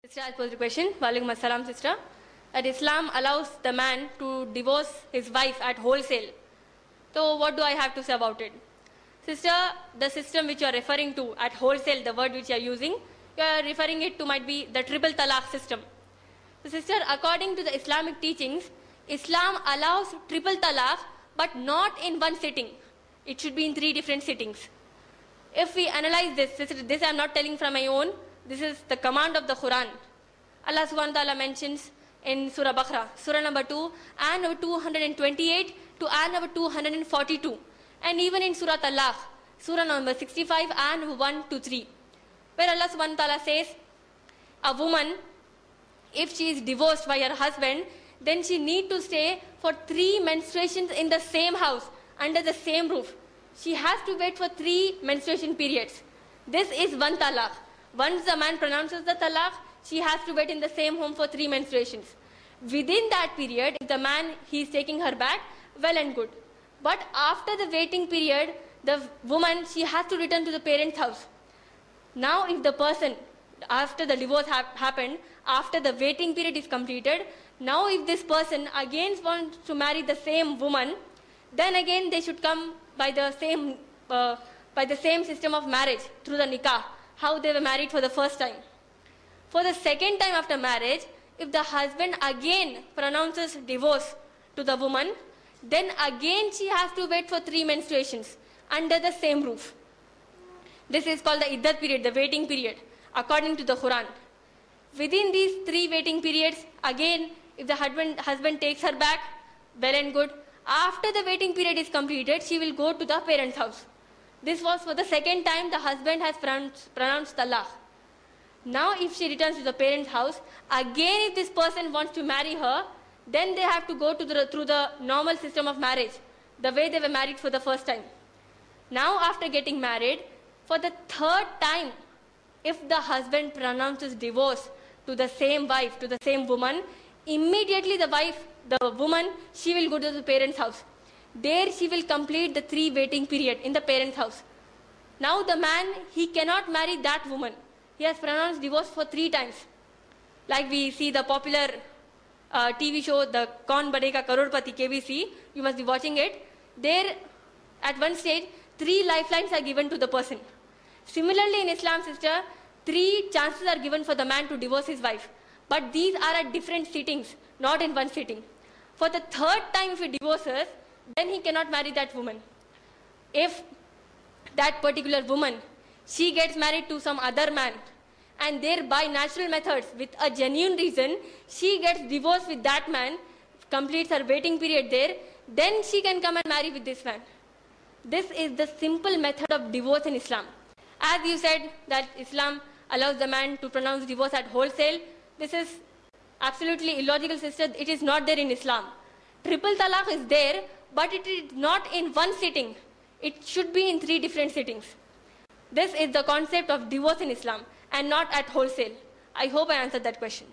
Sister, I'll pose the question. Walaikum assalam, sister. That Islam allows the man to divorce his wife at wholesale. So what do I have to say about it? Sister, the system which you are referring to at wholesale, the word which you are using, you are referring it to might be the triple talaq system. So sister, according to the Islamic teachings, Islam allows triple talaq, but not in one sitting. It should be in 3 different sittings. If we analyze this I am not telling from my own, this is the command of the Quran. Allah subhanahu wa ta'ala mentions in Surah Baqarah, Surah number 2, ayah number 228 to ayah number 242. And even in Surah Talaq, Surah number 65, ayah number 1 to 3, where Allah subhanahu wa ta'ala says, a woman, if she is divorced by her husband, then she need to stay for 3 menstruations in the same house, under the same roof. She has to wait for 3 menstruation periods. This is one talaq. Once the man pronounces the talaq, she has to wait in the same home for 3 menstruations. Within that period, if the man, he is taking her back, well and good. But after the waiting period, the woman, she has to return to the parents' house. Now if the person, after the divorce happened, after the waiting period is completed, now if this person again wants to marry the same woman, then again they should come by the same system of marriage, through the nikah, how they were married for the first time. For the second time after marriage, if the husband again pronounces divorce to the woman, then again she has to wait for 3 menstruations under the same roof. This is called the iddat period, the waiting period, according to the Quran. Within these 3 waiting periods, again, if the husband takes her back, well and good. After the waiting period is completed, she will go to the parents' house. This was for the second time the husband has pronounced talaq. Now if she returns to the parents' house, again if this person wants to marry her, then they have to go through the normal system of marriage, the way they were married for the first time. Now after getting married, for the 3rd time, if the husband pronounces divorce to the same wife, to the same woman, immediately the woman, she will go to the parents' house. There she will complete the 3 waiting period in the parents' house. Now the man, he cannot marry that woman. He has pronounced divorce for 3 times. Like we see the popular TV show, the Kaun Banega Crorepati, KBC, you must be watching it. There, at one stage, 3 lifelines are given to the person. Similarly, in Islam, sister, 3 chances are given for the man to divorce his wife. But these are at different sittings, not in one sitting. For the 3rd time if he divorces, then he cannot marry that woman. If that particular woman, she gets married to some other man, and thereby natural methods, with a genuine reason, she gets divorced with that man, completes her waiting period there, then she can come and marry with this man. This is the simple method of divorce in Islam. As you said that Islam allows the man to pronounce divorce at wholesale, this is absolutely illogical, sister. It is not there in Islam. Triple talaq is there, but it is not in one sitting. It should be in 3 different sittings. This is the concept of divorce in Islam and not at wholesale. I hope I answered that question.